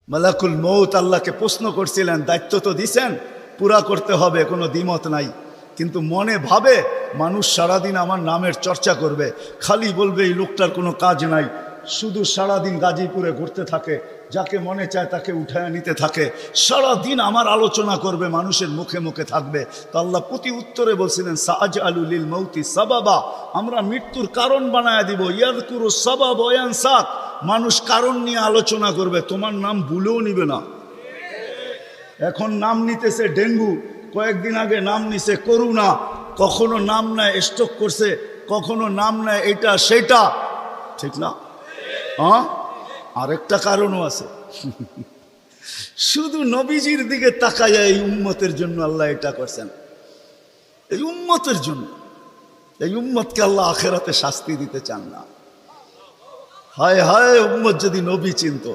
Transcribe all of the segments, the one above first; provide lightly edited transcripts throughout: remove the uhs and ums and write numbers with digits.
মালাকুল মৌত আল্লাহকে প্রশ্ন করছিলেন, দায়িত্ব তো দিছেন, পুরা করতে হবে, কোনো দ্বিমত নাই। কিন্তু মনে ভাবে মানুষ সারাদিন আমার নামের চর্চা করবে, খালি বলবে এই লোকটার কোনো কাজ নাই, শুধু সারাদিন গাজীপুরে ঘুরতে থাকে, যাকে মনে চায় তাকে উঠায় নিতে থাকে, সারাদিন আমার আলোচনা করবে, মানুষের মুখে মুখে থাকবে। তো আল্লাহ প্রতি উত্তরে বলছিলেন, সাআজআলু লিল মৌতি সাবাবা, আমরা মৃত্যুর কারণ বানায় দিব। ইয়াযকুরু সাবাব ওয়া ইয়ানসাক, মানুষ কারণ নিয়ে আলোচনা করবে, তোমার নাম ভুলেও নিবে না। এখন নাম নিতেছে ডেঙ্গু, কয়েকদিন আগে নাম নিছে করোনা, কখনো নাম নেয় স্ট্রোক করছে, কখনো নাম নেয় এটা সেটা, ঠিক না? হ্যাঁ, আরেকটা কারণও আছে। শুধু নবীজির দিকে তাকায়, এই উম্মতের জন্য আল্লাহ এটা করছেন, এই উম্মতের জন্য। এই উম্মতকে আল্লাহ আখেরাতে শাস্তি দিতে চান না। হায় হায়, উম্মত যদি নবী চিনত।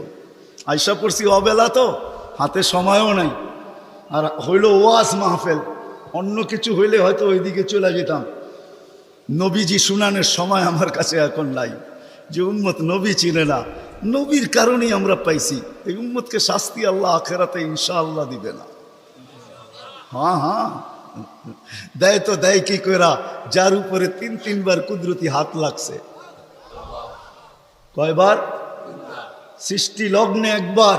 আয়সা পড়ছি অবেলা, তো হাতে সময়ও নাই, আর হইল ওয়াজ মাহফিল, অন্য কিছু হইলে হয়তো ওইদিকে চলে যেতাম। নবীজি শুনানের সময় আমার কাছে এখন নাই, যে উম্মত নবী চিনে না। নবীর কারণেই আমরা পাইছি। এই উম্মতকে শাস্তি আল্লাহ আখেরাতে ইনশাআল্লাহ দিবে না। হ্যাঁ হ্যাঁ, দেয় তো দেয় কি কইরা, যার উপরে তিনবার কুদরতি হাত লাগছে। কয়বার? সৃষ্টি লগ্নে একবার,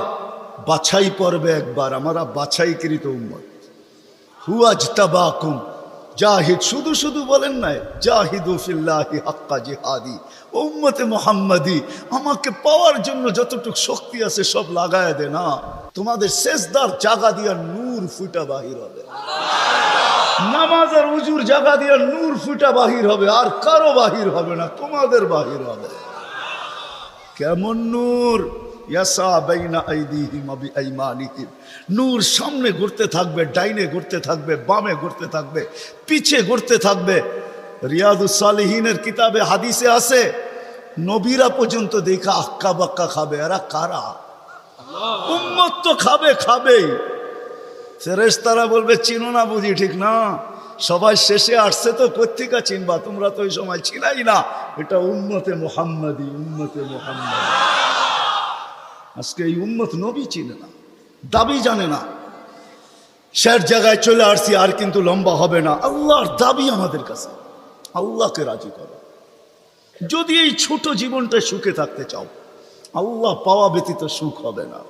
বাছাই পর্বে একবার। আমরা বাছাইকৃত উম্মত। হুয়াজতাবাকুম জাহিদ, শুধু শুধু বলেন নাই, জাহিদু ফিল্লাহি হাক্কা জিহাদি। উম্মতে মুহাম্মাদি, আমাকে পাওয়ার জন্য যতটুকু শক্তি আছে সব লাগায় দে না। তোমাদের সেজদার জায়গা দিয়া নূর ফুটা বাহির হবে, নামাজের উজুর জায়গা দিয়া নূর ফুটা বাহির হবে, আর কারো বাহির হবে না, তোমাদের বাহির হবে। কেমন নূর? ইয়াসা বাইনা আইদিহিম ওয়া বিআইমানিহিম, নূর সামনে ঘুরতে থাকবে, ডাইনে ঘুরতে থাকবে, বামে ঘুরতে থাকবে, পিছে ঘুরতে থাকবে। রিয়াদুস সালিহিনের কিতাবে হাদিসে আছে, নবীরা পর্যন্ত দেখা আক্কা বাক্কা খাবে। এরা কারা? উম্মত তো খাবে, খাবেই। ফেরেশতারা বলবে চিনো না বুঝি, ঠিক না? সবাই শেষে আসছে, তো কোত্থেকে চিনবা, তোমরা তো ওই সময় ছিলাই না। এটা উম্মতে মুহাম্মাদি, উম্মতে মুহাম্মাদি। আজকে এই উম্মত নবী চিনে না, দাবি জানে না। শেষ জায়গায় চলে আসছি, আর কিন্তু লম্বা হবে না। আল্লাহর দাবি আমাদের কাছে, আল্লাহকে রাজি করো। যদি এই ছোট জীবনটা সুখে থাকতে চাও, আল্লাহ পাওয়া ব্যতীত সুখ হবে না।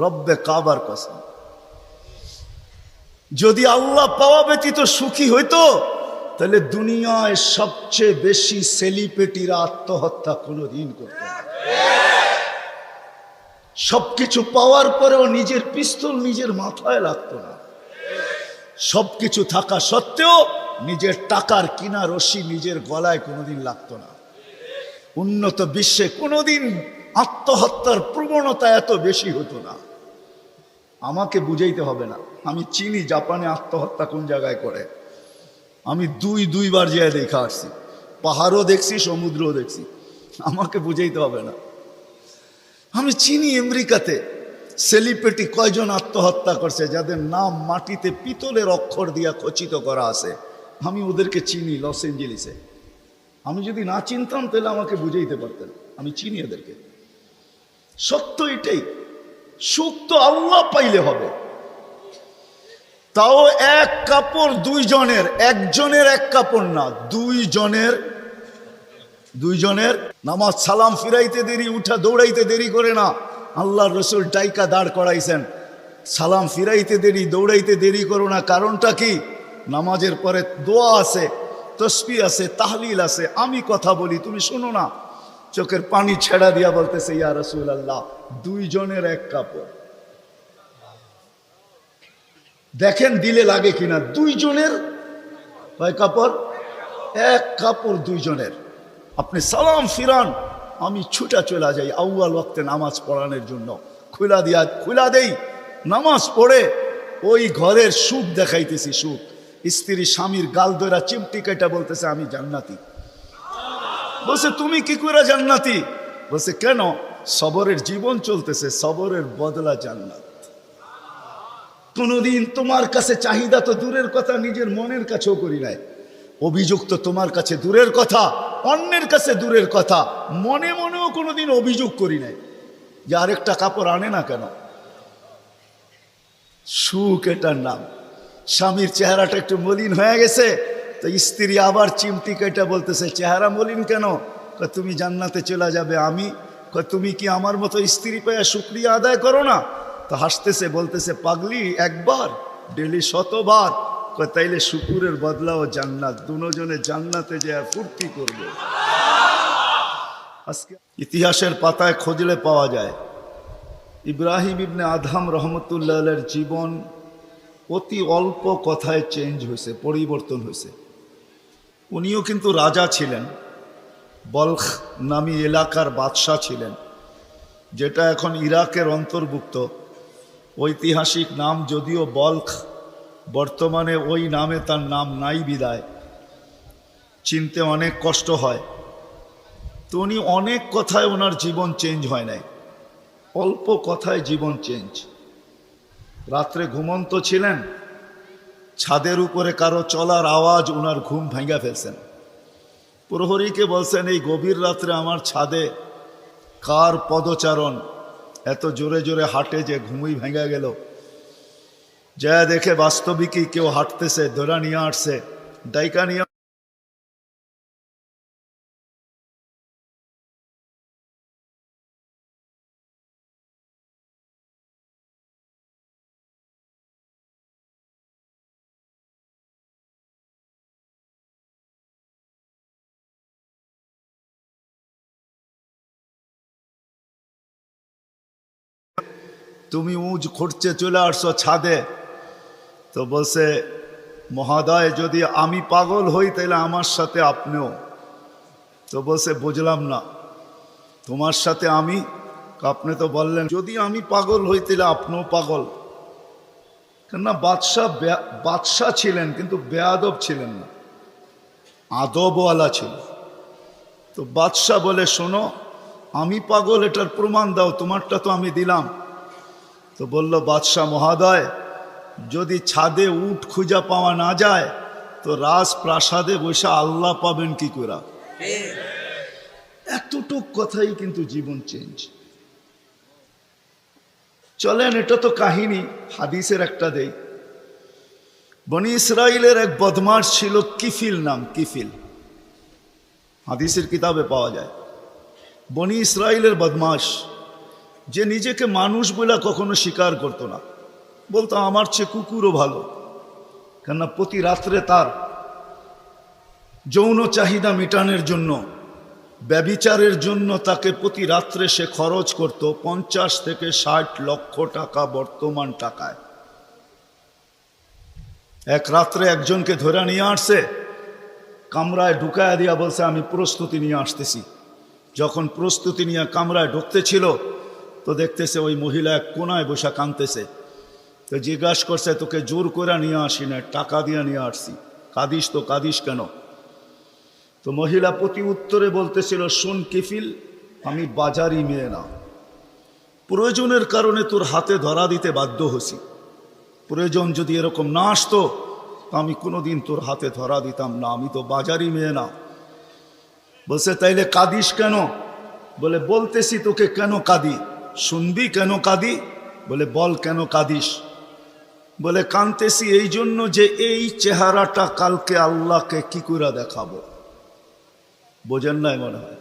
রব্বে কাবার কসম, যদি আল্লাহ পাওয়া ব্যতীত সুখী হইতো, তাহলে দুনিয়ায় সবচেয়ে বেশি সেলিব্রিটিরা আত্মহত্যা কোনোদিন করত না। সবকিছু পাওয়ার পরেও নিজের পিস্তল নিজের মাথায় লাগতো না। সবকিছু থাকা সত্ত্বেও নিজের টাকার কিনা রশি নিজের গলায় কোনোদিন লাগতো না। উন্নত বিশ্বে কোনোদিন আত্মহত্যার প্রবণতা এত বেশি হতো না। আমাকে বুঝাইতে হবে না, আমি চিনি জাপানে আত্মহত্যা কোন জায়গায় করে। আমি দুইবার যেয়ে দেখা আসছি, পাহাড়ও দেখছি, সমুদ্রও দেখছি। আমাকে বুঝাইতে হবে না, আমি চিনি আমেরিকাতে সেলিব্রিটি কয়জন আত্মহত্যা করছে, যাদের নাম মাটিতে পিতলের অক্ষর দিয়া খচিত করা আছে। আমি ওদেরকে চিনি লস এঞ্জেলিসে। আমি যদি না চিনতাম তাহলে আমাকে বুঝাইতে পারতেন, আমি চিনি এদেরকে। সত্য এটাই, সুখ তো আল্লাহ পাইলে হবে। তাও এক কাপড় দুইজনের, একজনের এক কাপড় না, দুইজনের। নামাজ সালাম ফিরাইতে দেরি, উঠা দৌড়াইতে দেরি করে না। আল্লাহর রসুল ডাইকা দাঁড় করাইছেন, সালাম ফিরাইতে দেরি, দৌড়াইতে দেরি করো না। কারণটা কি? নামাজের পরে দোয়া আছে, তসবিহ আছে, তাহলিল আছে। আমি কথা বলি, তুমি শোনো না। চোখের পানি ছেড়া দিয়া বলতেছে, ইয়া রাসূলুল্লাহ, দুইজনের এক কাপড়। দেখেন দিলে লাগে কিনা। দুইজনের কয় কাপড়? এক কাপড় দুইজনের। আপনি সালাম ফিরান, আমি ছুটা চলে যাই আউয়াল ওয়াক্তে নামাজ পড়ানোর জন্য। খুলা দেই, নামাজ পড়ে ওই ঘরের সুখ দেখাইতেছি। সুখ, স্ত্রী স্বামীর গাল ধরা চিমটি কেটে বলতেছে আমি জান্নাতি। বলছে তুমি কি করে জান্নাতি? বলছে কেন? সবরের জীবন চলতেছে, সবরের বদলা জান্নাত। কোনদিন তোমার কাছে চাহিদা তো দূরের কথা, নিজের মনের কাছেও করি নাই। অভিযোগ তো তোমার কাছে দূরের কথা, অন্যের কাছে দূরের কথা, মনে মনেও কোনোদিন অভিযোগ করি নাই যে আরেকটা কাপড় আনে না কেন। সুখ এটার নাম। স্বামীর চেহারাটা একটু মলিন হয়ে গেছে, তো স্ত্রী আবার চিমটি কেটে বলতেছে, চেহারা মলিন কেন? তুমি জান্নাতে চলে যাবে। আমি তুমি কি আমার মতো স্ত্রী পেয়ে শুকরিয়া আদায় করো না? তো হাসতেছে, বলতেছে, পাগলি, একবার ডেলি 100বার। তাইলে শুকুরের বদলাও জান্নাত, দুজনে জান্নাতে যে ফুর্তি করবে। আজকে ইতিহাসের পাতায় খুঁজলে পাওয়া যায় ইব্রাহিম ইবনে আদহাম রহমতুল্লাহ আলাইহির জীবন অতি অল্প কথায় চেঞ্জ হয়েছে, পরিবর্তন হয়েছে। উনিও কিন্তু রাজা ছিলেন, বলখ নামী এলাকার বাদশাহ ছিলেন, যেটা এখন ইরাকের অন্তর্ভুক্ত। ঐতিহাসিক নাম যদিও বলখ, বর্তমানে ওই নামে তার নাম নাই বিদায়, চিনতে অনেক কষ্ট হয়। তো উনি অনেক কথায় ওনার জীবন চেঞ্জ হয় নাই, অল্প কথায় জীবন চেঞ্জ। রাত্রে ঘুমন্ত ছিলেন, ছাদের উপরে কারো চলার আওয়াজ ওনার ঘুম ভেঙে ফেলছেন। প্রহরীকে বলছেন, এই গভীর রাত্রে আমার ছাদে কার পদচারণ এত জোরে জোরে হাঁটে যে ঘুমই ভেঙে গেল। যা দেখে বাস্তবিকই কেউ হাঁটতেছে, ধরা নিয়ে আসছে, ডাইকা নিয়ে। তুমি উঁচ খরচে চলে আসছো ছাদে। তো বলছে, মহোদয়, যদি আমি পাগল হই তাহলে আমার সাথে আপনিও। তো বলছে, বুঝলাম না, তোমার সাথে আমি? আপনি তো বললেন যদি আমি পাগল হই তাহলে আপনিও পাগল। কেননা বাদশাহ ছিলেন, কিন্তু বেয়াদব ছিলেন না, আদবওয়ালা ছিল। তো বাদশাহ বলে, শোনো, আমি পাগল এটার প্রমাণ দাও, তোমারটা তো আমি দিলাম। তো বলল বাদশাহ মহোদয়, যদি ছাদে উট খুঁজা পাওয়া না যায় তো রাজপ্রাসাদে বসে আল্লাহ পাবেন কি করে? এতটুক কথাই কিন্তু জীবন চেঞ্জ। চলেন, এটা তো কাহিনী, হাদিসের একটা দেই। বনি ইসরাইলের এক বদমাশ ছিল, কিফিল নাম, কিফিল, হাদিসের কিতাবে পাওয়া যায়। বনি ইসরাইলের বদমাশ, যে নিজেকে মানুষ বলে কখনো স্বীকার করতো না, বলতো আমার চেয়ে কুকুরও ভালো। কেননা প্রতি রাত্রে তার যৌন চাহিদা মেটানোর জন্য, ব্যভিচারের জন্য তাকে প্রতি রাত্রে সে খরচ করত 50 থেকে 60 লক্ষ টাকা বর্তমান টাকায়। এক রাত্রে একজনকে ধরে নিয়ে আসছে, কামরায় ঢুকায় দিয়া বলছে, আমি প্রস্তুতি নিয়ে আসতেছি। যখন প্রস্তুতি নিয়ে কামরায় ঢুকতেছিল তো দেখতেছে ওই মহিলা এক কোনায় বসে কাঁদতেছে। তো জিজ্ঞাসা করছে, তোকে জোর করে নিয়ে আসি না, টাকা দিয়ে নিয়ে আসছি, কাঁদিস তো কাঁদিস কেন? তো মহিলা প্রতি উত্তরে বলতেছিল, শোন কিফিল, আমি বাজারি মেয়ে না, প্রয়োজনের কারণে তোর হাতে ধরা দিতে বাধ্য হছি। প্রয়োজন যদি এরকম না আসতো আমি কোনোদিন তোর হাতে ধরা দিতাম না, আমি তো বাজারি মেয়ে না। বলছে, তাইলে কাঁদিস কেন? বলে, বলতেছি তোকে কেন কাঁদি, শুনবি কেন কাঁদি? বলে, বল কেন কাঁদিস? বলে, কাঁদতেছি এই জন্য যে এই চেহারাটা কালকে আল্লাহকে কি করে দেখাবো। বোঝেন নাই মনে হয়?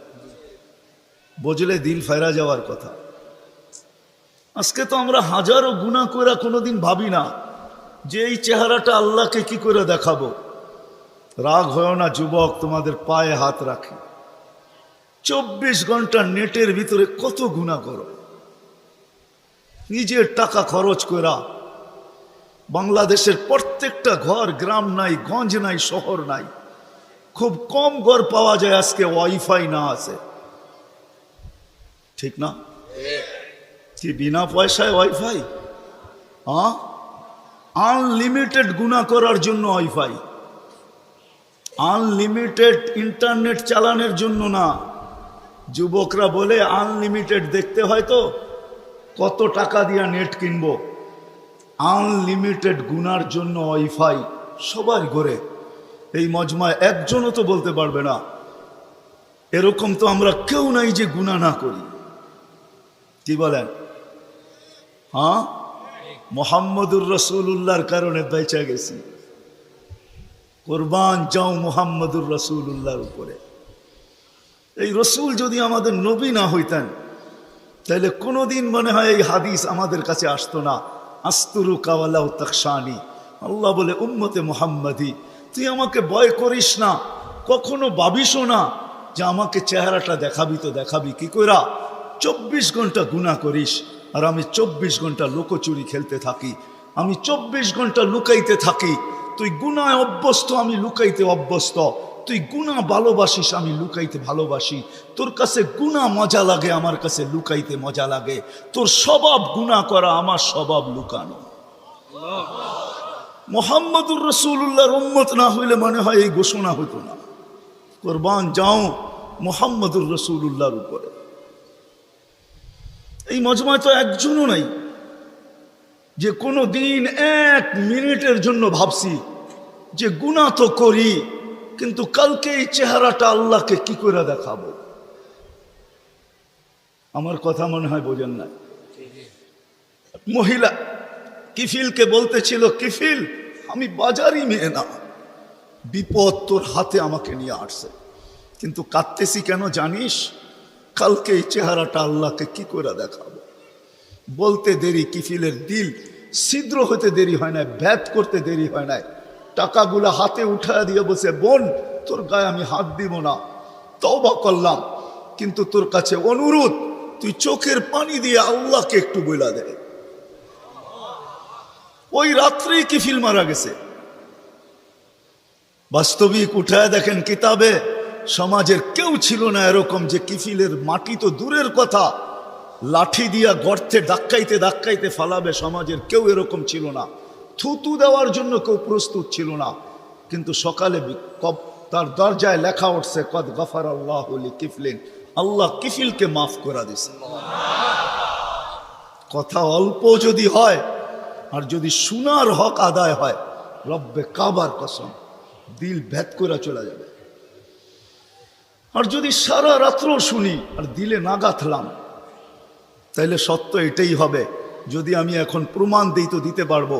বুঝলে দিল ফেরা যাওয়ার কথা। আজকে তো আমরা হাজারো গুনাহ করে কোনোদিন ভাবি না যে এই চেহারাটা আল্লাহকে কি করে দেখাবো। রাগ হয় না যুবক, তোমাদের পায়ে হাত রাখি, 24 ঘন্টা নেটের ভিতরে কত গুনাহ করো, নিজের টাকা খরচ করা। বাংলাদেশের প্রত্যেকটা ঘর, গ্রাম নাই, গঞ্জ নাই, শহর নাই, খুব কম ঘর পাওয়া যায় আজকে ওয়াইফাই না আছে, ঠিক না? কি বিনা পয়সায় ওয়াইফাই? হ্যাঁ, আনলিমিটেড গুনাহ করার জন্য ওয়াইফাই, আনলিমিটেড ইন্টারনেট চালানোর জন্য না। যুবকরা বলে আনলিমিটেড দেখতে হয় তো কত টাকা দিয়া নেট কিনবো। আনলিমিটেড গুনার জন্য ওয়াইফাই সবার ঘরে। এই মজমায় একজনও তো বলতে পারবে না এরকম তো আমরা কেউ নাই যে গুনাহ না করি। কি বলেন? হ্যাঁ, মুহাম্মদুর রাসূলুল্লাহর কারণে বেঁচে গেছি। কুরবান যাও মুহাম্মদুর রাসূলুল্লাহর উপরে। এই রসুল যদি আমাদের নবী না হইতেন তাহলে কোনোদিন মনে হয় এই হাদিস আমাদের কাছে আসতো না। আস্তুরুকা ওয়ালাউ তাখশানি, আল্লাহ বলে উম্মতে মুহাম্মাদি তুই আমাকে ভয় করিস না, কখনো ভাবিসও না যে আমাকে চেহারাটা দেখাবি। তো দেখাবি কি কইরা? 24 ঘন্টা গুনাহ করিস আর আমি 24 ঘন্টা লুকোচুরি খেলতে থাকি, আমি 24 ঘন্টা লুকাইতে থাকি। তুই গুনায় অভ্যস্ত, আমি লুকাইতে অভ্যস্ত। তুই গুনাহ ভালোবাসিস, আমি লুকাইতে ভালোবাসি। তোর কাছে গুনাহ মজা লাগে, আমার কাছে লুকাইতে মজা লাগে। তোর স্বভাব গুনাহ করা, আমার স্বভাব লুকানো। মুহাম্মদুর রাসূলুল্লাহর উম্মত না হইলে মনে হয় এই ঘোষণা হতো না। কুরবান যাও মুহাম্মদুর রাসূলুল্লাহর উপরে। এই মজমায় তো একজনও নাই যে কোনো দিন 1 মিনিটের জন্য ভাবছি যে গুনাহ তো করি, কিন্তু কালকে এই চেহারাটা আল্লাহকে কি করে দেখাবো। আমার কথা মনে হয় বোঝেন না। মহিলা কিফিলকে বলতেছিল, কিফিল আমি বাজারি মেয়ে না, বিপদ তোর হাতে আমাকে নিয়ে আসছে, কিন্তু কাঁদতেছি কেন জানিস? কালকে এই চেহারাটা আল্লাহকে কি করে দেখাবো। বলতে দেরি, কিফিলের দিল ছিদ্র হতে দেরি হয় না, ভেদ করতে দেরি হয় না। টাকাগুলো হাতে উঠায় দিয়ে বসে, বোন তোর গায়ে আমি হাত দিব না, তওবা করলাম, কিন্তু তোর কাছে অনুরোধ তুই চোখের পানি দিয়ে আল্লাহকে একটু বইলা দে। ওই রাত্রেই কিফিল মারা গেছে। বাস্তবিক উঠায় দেখেন কিতাবে, সমাজের কেউ ছিল না এরকম যে কিফিলের মাটি তো দূরের কথা, লাঠি দিয়া গর্তে ধাক্কাইতে ধাক্কাইতে ফালাবে, সমাজের কেউ এরকম ছিল না। থুতু দেওয়ার জন্য কেউ প্রস্তুত ছিল না। কিন্তু সকালে তার দরজায় লেখা উঠছে, কদ গফারাল্লাহু লিকিফলিন, আল্লাহ কিফিলকে মাফ করে দিছে। কথা অল্প যদি হয় আর যদি শোনার হক আদায় হয়, রব্বে কাবার কসম দিল ভেদ করে চলে যাবে। আর যদি সারা রাত্র শুনি আর দিলে না গাঁথলাম, তাইলে সত্য এটাই হবে। যদি আমি এখন প্রমাণ দিই তো দিতে পারবো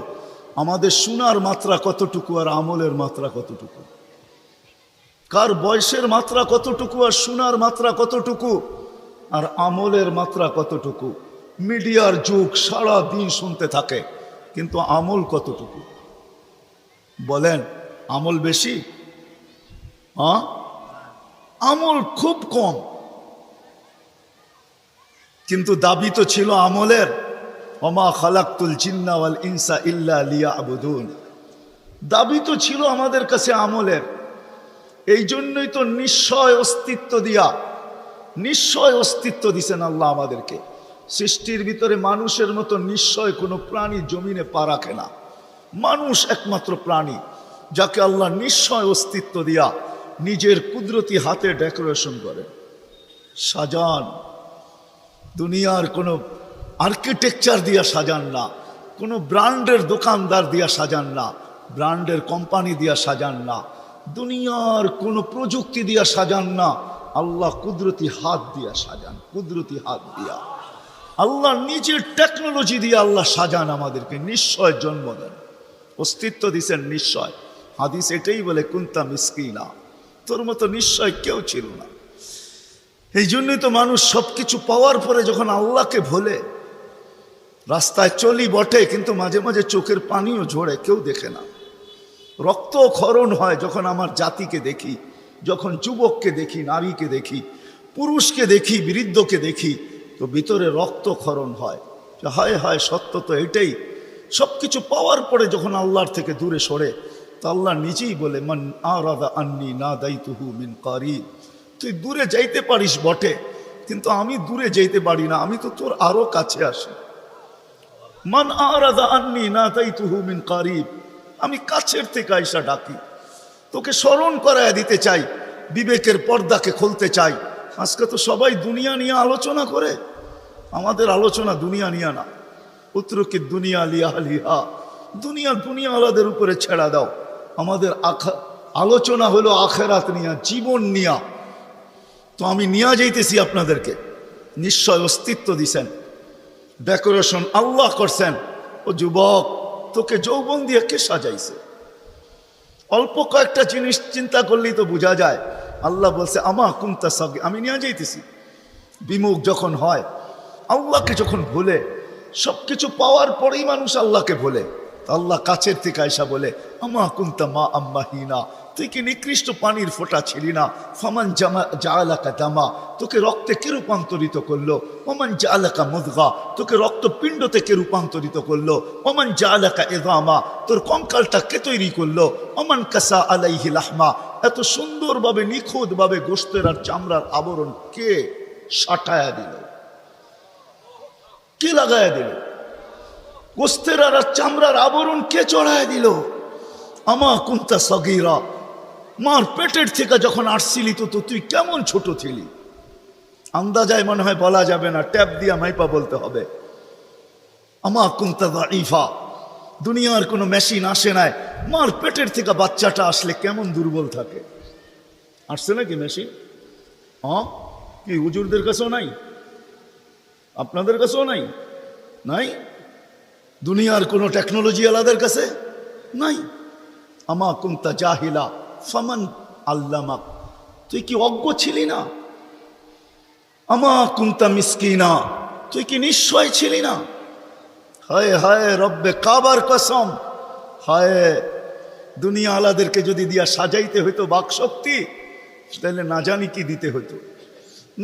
আমাদের শোনার মাত্রা কতটুকু আর আমলের মাত্রা কতটুকু, কার বয়সের মাত্রা কতটুকু আর শোনার মাত্রা কতটুকু আর আমলের মাত্রা কতটুকু। মিডিয়ার যুগ, সারা দিন শুনতে থাকে, কিন্তু আমল কতটুকু বলেন? আমল বেশি? আমল খুব কম। কিন্তু দাবি তো ছিল আমলের, ওমা খালাকতুল জিন্না ওয়াল ইনসা ইল্লা লিয়াবুদুন। দাবি তো ছিল আমাদের কাছে আমলের। এই জন্যই তো নিশ্চয় অস্তিত্ব দিছেন আল্লাহ আমাদেরকে। সৃষ্টির ভিতরে মানুষের মতো নিশ্চয় কোনো প্রাণী জমিনে পা রাখে না। মানুষ একমাত্র প্রাণী যাকে আল্লাহ নিশ্চয় অস্তিত্ব দিয়া নিজের কুদরতি হাতে ডেকোরেশন করে, সাজান। দুনিয়ার কোনো আর্কিটেকচার দিয়া সাজান না, কোনো ব্র্যান্ডের দোকানদার দিয়া সাজান না, ব্র্যান্ডের কোম্পানি দিয়া সাজান না, দুনিয়ার কোনো প্রযুক্তি দিয়া সাজান না। আল্লাহ কুদরতি হাত দিয়া সাজান, কুদরতি হাত দিয়া আল্লাহ নিজের টেকনোলজি দিয়ে আল্লাহ সাজান, আমাদেরকে নিশ্চয় জন্ম দেন, অস্তিত্ব দিছেন নিশ্চয়। হাদিস এটাই বলে, কুনতা মিসকিনা, তোর মতো নিশ্চয় কেউ ছিল না। এই জন্যই তো মানুষ সবকিছু পাওয়ার পরে যখন আল্লাহকে ভোলে, রাস্তায় চলি বটে কিন্তু মাঝে মাঝে চোখের পানিও ঝরে, কেউ দেখে না। রক্ত ক্ষরণ হয় যখন আমার জাতিকে দেখি, যখন যুবককে দেখি, নারীকে দেখি, পুরুষকে দেখি, বৃদ্ধকে দেখি, তো ভিতরে রক্ত ক্ষরণ হয়। হায় হায়, সত্য তো এটাই। সব কিছু পাওয়ার পরে যখন আল্লাহর থেকে দূরে সরে, তো আল্লাহ নিজেই বলে, মান আরাদা আন্নি নাদাইতুহু মিন কারিব। তুই দূরে যাইতে পারিস বটে, কিন্তু আমি দূরে যাইতে পারি না, আমি তো তোর আরো কাছে আসি। মান আরাদা আন্নি নাদাইতুহু মিন কারিব, আমি কাছের থেকে আইসা ডাকি, তোকে স্মরণ করায় দিতে চাই, বিবেকের পর্দাকে খুলতে চাই। আজকে তো সবাই দুনিয়া নিয়ে আলোচনা করে, আমাদের আলোচনা দুনিয়া নিয়ে না। উত্তরকে দুনিয়া লিয়াহলিহা, দুনিয়া আলাদের উপরে ছেড়া দাও। আমাদের আলোচনা হলো আখেরাত নিয়া, জীবন নিয়া। তো আমি নিয়ে যাইতেছি আপনাদেরকে। নিশ্চয় অস্তিত্ব দিছেন, ডেকোরেশন আল্লাহ করছেন, ও যুবক, তোকে যৌবন দিয়ে কে সাজাইছে? অল্প কয়েকটা জিনিস চিন্তা করলেই তো বোঝা যায়। আল্লাহ বলছে আমা কুনতা সাগী, আমি নিয়ে যাইতেছি। বিমুখ যখন হয়, আল্লাহকে যখন ভুলে, সবকিছু পাওয়ার পরেই মানুষ আল্লাহকে ভুলে। আল্লাহ কাছের থেকে আয়সা বলে আমা কুনতা মা আম্মাহিনা, তুই কি নিকৃষ্ট পানির ফোঁটা ছিলি না? ফামান জাআলাকা দামা, তোকে রক্তে কে রূপান্তরিত করলো? ওমান জাআলাকা মুদগা, তোকে রক্তপিণ্ড থেকে রূপান্তরিত করলো। ওমান জাআলাকা ইযামা, তোর কঙ্কালটা কে তৈরি করলো? ওমান কাসা আলাইহি লাহমা, এত সুন্দরভাবে নিখুঁতভাবে গোশতের আর চামড়ার আবরণ কে সাটায়া দিল? কে লাগায়া দিল? গোশতের আর চামড়ার আবরণ কে চড়ায়া দিল? আমা কুনতা সাগীরা, মার পেটের থেকে যখন আসছিলি তো তুই কেমন ছোট ছিলি? আন্দাজায় মনে হয় বলা যাবে না, ট্যাপ দিয়া মাইপা বলতে হবে। আমা কুনতা দাঈফা, দুনিয়ার কোনো মেশিন আসে নাই, মার পেটের থেকে বাচ্চাটা আসলে কেমন দুর্বল থাকে। আসছে নাকি মেশিন? কি হুজুরদের কাছেও নাই? আপনাদের কাছেও নাই? নাই? দুনিয়ার কোনো টেকনোলজি আলাদের কাছে নাই। আমা কুনতা জাহিলা ফামান আল্লামাক, তুই কি অজ্ঞ ছিলি না? আমা কুনতা মিসকিনা, তুই কি নিশ্চয় ছিলি না? হায় হায় রব্বে কাবার কসম, হায় দুনিয়া আলাদেরকে যদি দিয়া সাজাইতে হইতো বাকশক্তি, তাহলে না জানি কি দিতে হইতো,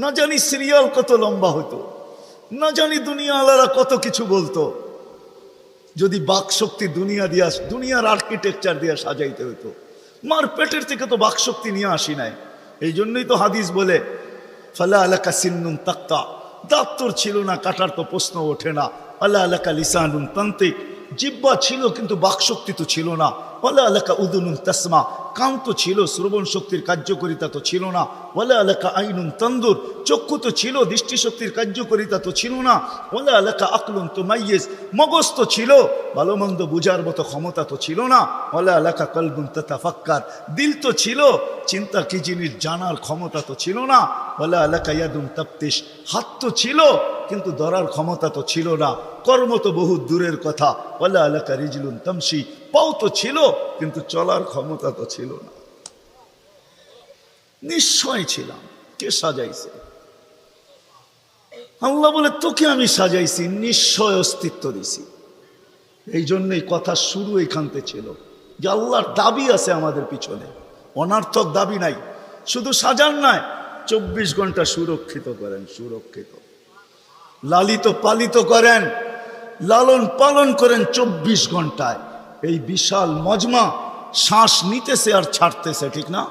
না জানি সিরিয়াল কত লম্বা হতো, না জানি দুনিয়া আলারা কত কিছু বলতো, যদি বাকশক্তি দুনিয়া দিয়া, দুনিয়ার আর্কিটেকচার দিয়া সাজাইতে হইতো। মার পেটের থেকে তো বাকশক্তি নিয়ে আসি নাই। এই জন্যই তো হাদিস বলে ফালা আলাকা সিন্নুন তাক্তা, দাঁত তোর ছিল না, কাটার তো প্রশ্ন ওঠে না। আলা আলাকা লিসানুন তান্তিক, জিহ্বা ছিল কিন্তু বাকশক্তি তো ছিল না। ওয়ালা আলাকা উদুনুন তাসমা, কান তো ছিল, শ্রবণ শক্তির কার্যকারিতা তো ছিল না। ওয়ালা আলাকা আইনুন তানদুর, চক্ষু তো ছিল, দৃষ্টিশক্তির কার্যকারিতা তো ছিল না। ওয়ালা আলাকা আকলুন তুমাইয়িজ, মগজ তো ছিল, ভালো মন্দ বুঝার মতো ক্ষমতা তো ছিল না। ওয়ালা আলাকা কলবুন তাতাফাক্কার, দিল তো ছিল, চিন্তা কি জিনিস জানার ক্ষমতা তো ছিল না। ওয়ালা আলাকা ইয়াদুন তাফতিশ, হাত তো ছিল কিন্তু ধরার ক্ষমতা তো ছিল না। কর্ম তো বহু দূরের কথা। ওয়ালা আলাকা রিজলুন তামশি, পাও তো ছিল কিন্তু চলার ক্ষমতা তো ছিল না। নিশ্চয় ছিলাম। কে সাজাইছে? আল্লাহ বলে তোকে আমি সাজাইছি, নিশ্চয় অস্তিত্ব দিছি। এই জন্যই কথা শুরু এখানতে ছিল যে আল্লাহর দাবি আছে আমাদের পিছনে, অনার্থক দাবি নাই। শুধু সাজান নয়, 24 ঘন্টা সুরক্ষিত করেন, সুরক্ষিত, লালিত পালিত করেন, লালন পালন করেন 24 ঘন্টায়। এই বিশাল মজমা শ্বাস নিতেছে আর ছাড়তেছে, ঠিক না?